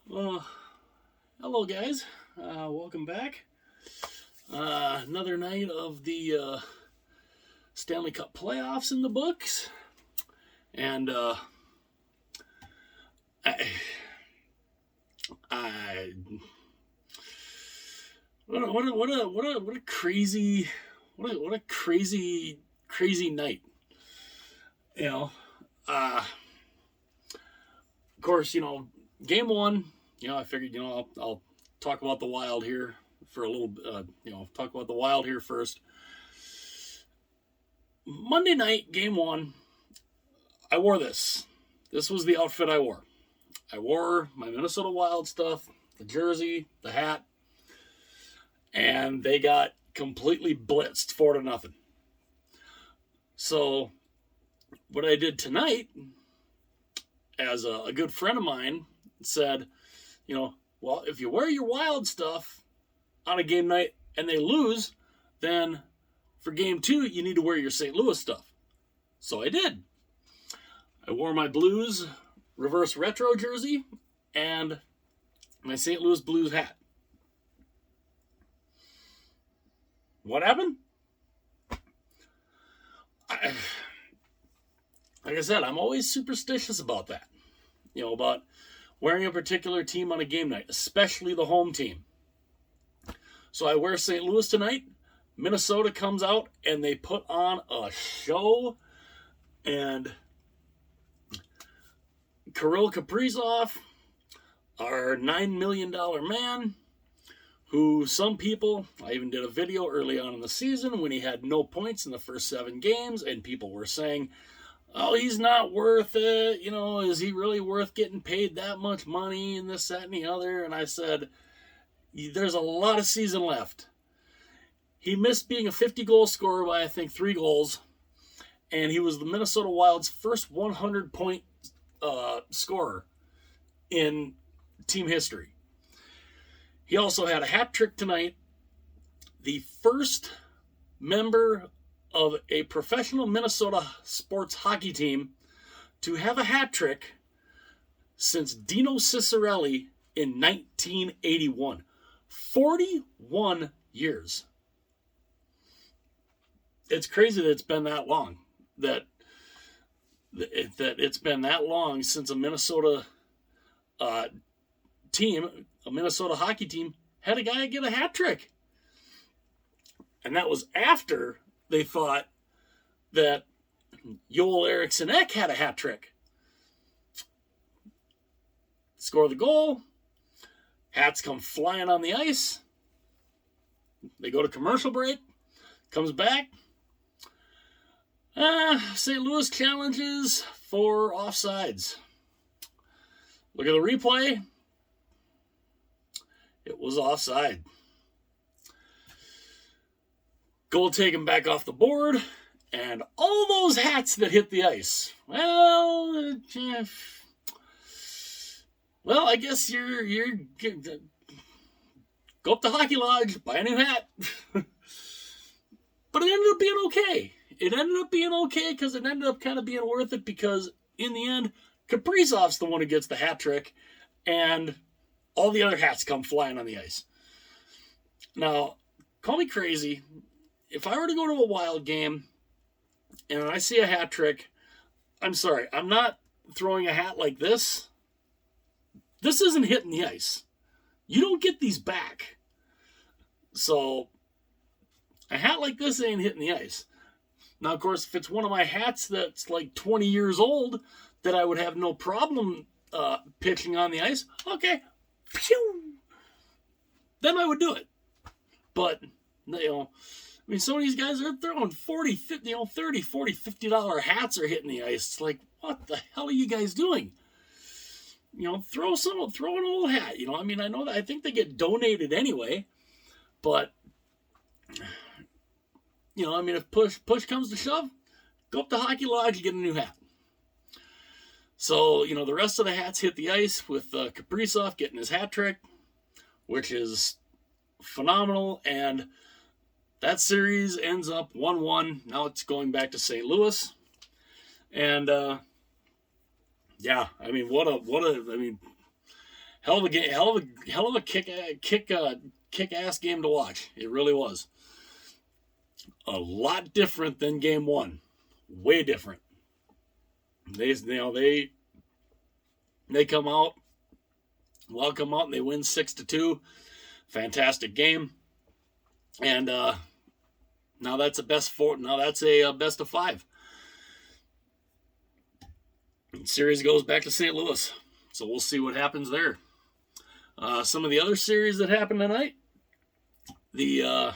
Well, hello guys. Welcome back. Another night of the Stanley Cup playoffs in the books, and I, I what a crazy crazy night. You know, of course, game one. I figured I'll talk about the Wild here for a little. Talk about the Wild here first. Monday night, game one, I wore this. This was the outfit I wore. I wore my Minnesota Wild stuff, the jersey, the hat, and they got completely blitzed 4-0. So, what I did tonight, as a good friend of mine said, well, if you wear your Wild stuff on a game night and they lose, then for game two, you need to wear your St. Louis stuff. So I did. I wore my Blues reverse retro jersey and my St. Louis Blues hat. What happened? Like I said, I'm always superstitious about that. About wearing a particular team on a game night, especially the home team. So I wear St. Louis tonight. Minnesota comes out and they put on a show, and Kirill Kaprizov, our $9 million man, who some people, I even did a video early on in the season when he had no points in the first 7 games, and people were saying, oh, he's not worth it. Is he really worth getting paid that much money and this, that, and the other? And I said, there's a lot of season left. He missed being a 50-goal scorer by, I think, 3 goals. And he was the Minnesota Wild's first 100-point scorer in team history. He also had a hat trick tonight. The first member of a professional Minnesota sports hockey team to have a hat trick since Dino Ciccarelli in 1981. 41 years. It's crazy that it's been that long. That it's been that long since a Minnesota team, a Minnesota hockey team, had a guy get a hat trick. And that was after they thought that Joel Eriksson Ek had a hat trick. Score the goal. Hats come flying on the ice. They go to commercial break. Comes back. St. Louis challenges for offsides. Look at the replay. It was offside. Goal taken back off the board, and all those hats that hit the ice. Well, I guess you're go up to Hockey Lodge, buy a new hat. But it ended up being okay. It ended up being okay because it ended up kind of being worth it, because in the end, Kaprizov's the one who gets the hat trick, and all the other hats come flying on the ice. Now, call me crazy. If I were to go to a Wild game and I see a hat trick, I'm sorry, I'm not throwing a hat like this. This isn't hitting the ice. You don't get these back. So, a hat like this ain't hitting the ice. Now, of course, if it's one of my hats that's like 20 years old that I would have no problem pitching on the ice, okay, phew, then I would do it. But, some of these guys are throwing 40, 50, 30, 40, $50 hats are hitting the ice. It's like, what the hell are you guys doing? Throw an old hat. I know that I think they get donated anyway, but if push comes to shove, go up to Hockey Lodge and get a new hat. So, the rest of the hats hit the ice with Kaprizov getting his hat trick, which is phenomenal, and that series ends up 1-1. Now it's going back to St. Louis. And hell of a game, hell of a kick ass game to watch. It really was. A lot different than game one. Way different. They come out, and they win 6-2. Fantastic game. And now that's a best four. Now that's a best of 5. The series goes back to St. Louis, so we'll see what happens there. Some of the other series that happened tonight, the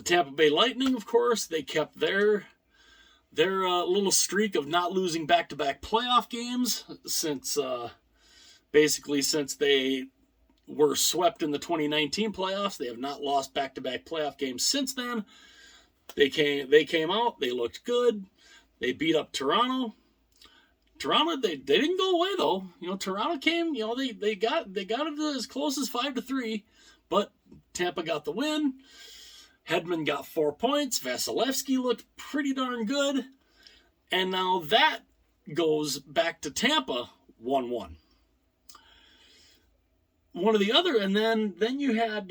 Tampa Bay Lightning, of course, they kept their little streak of not losing back-to-back playoff games since they were swept in the 2019 playoffs. They have not lost back-to-back playoff games since then. They came out. They looked good. They beat up Toronto. They didn't go away though. Toronto came. They got it as close as 5-3, but Tampa got the win. Hedman got 4 points. Vasilevsky looked pretty darn good, and now that goes back to Tampa 1-1. One of the other, and then you had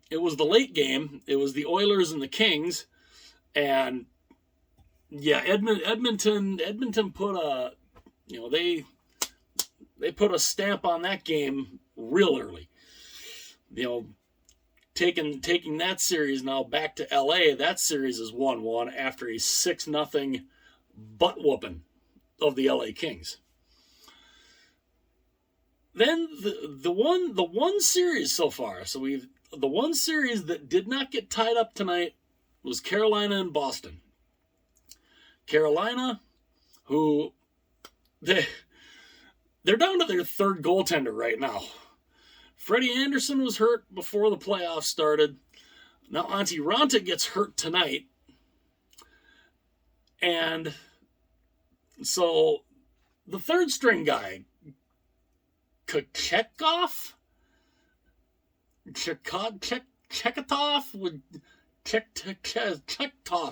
it was the late game. It was the Oilers and the Kings, and yeah, Edmonton put a they put a stamp on that game real early. Taking that series now back to LA. That series is 1-1 after a 6-0 butt whooping of the LA Kings. Then the one series so far. So the one series that did not get tied up tonight was Carolina and Boston. Carolina, who they're down to their third goaltender right now. Freddie Anderson was hurt before the playoffs started. Now Antti Raanta gets hurt tonight. And so the third string guy, Chekhatov,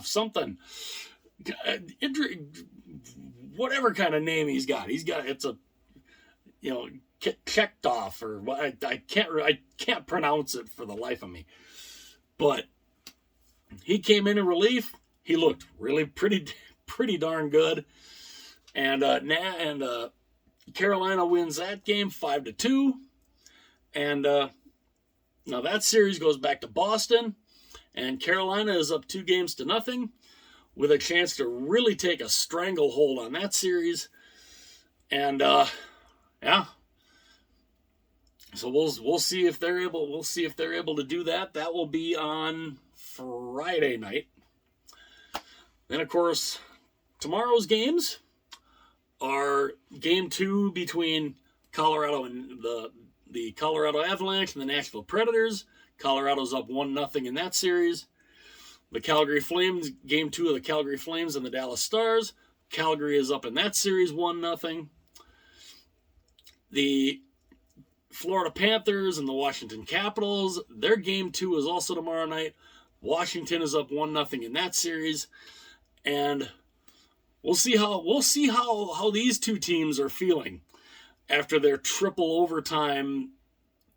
something. Whatever kind of name he's got. It's a, Chekhatov, or I can't pronounce it for the life of me. But he came in relief. He looked really pretty darn good. And Carolina wins that game 5-2. And now that series goes back to Boston, and Carolina is up 2-0 with a chance to really take a stranglehold on that series. And yeah. So we'll see if they're able to do that. That will be on Friday night. Then of course, tomorrow's games are game 2 between Colorado and the Colorado Avalanche and the Nashville Predators. Colorado's up 1-0 in that series. The Calgary Flames, game 2 of the Calgary Flames and the Dallas Stars. Calgary is up in that series 1-0. The Florida Panthers and the Washington Capitals, their game 2 is also tomorrow night. Washington is up 1-0 in that series. And we'll see how these two teams are feeling after their triple overtime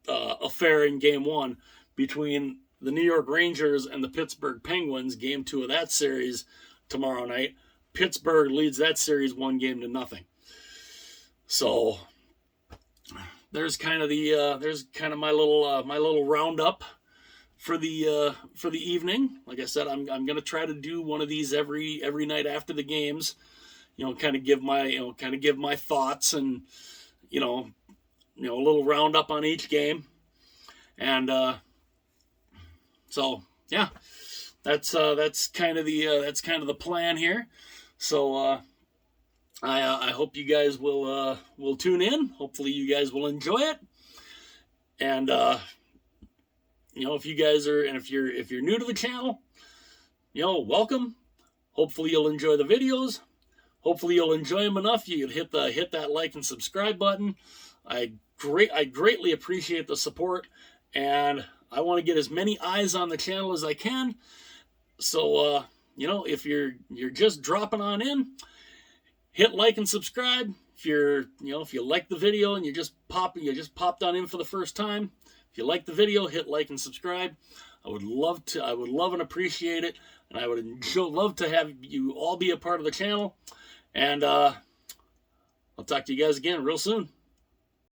affair in game 1 between the New York Rangers and the Pittsburgh Penguins. Game 2 of that series tomorrow night. Pittsburgh leads that series 1-0. So there's kind of my little roundup for the evening. Like I said, I'm gonna try to do one of these every night after the games. Kind of give my thoughts and a little roundup on each game. And so yeah, that's kind of the plan here. So I hope you guys will tune in. Hopefully you guys will enjoy it. And if you guys are, and if you're new to the channel, welcome. Hopefully you'll enjoy the videos. Hopefully you'll enjoy them enough you can hit that like and subscribe button. I greatly appreciate the support, and I want to get as many eyes on the channel as I can. So if you're just dropping on in, hit like and subscribe. If you like the video and you just popped on in for the first time, if you like the video, hit like and subscribe. I would love and appreciate it, and I would love to have you all be a part of the channel. And I'll talk to you guys again real soon.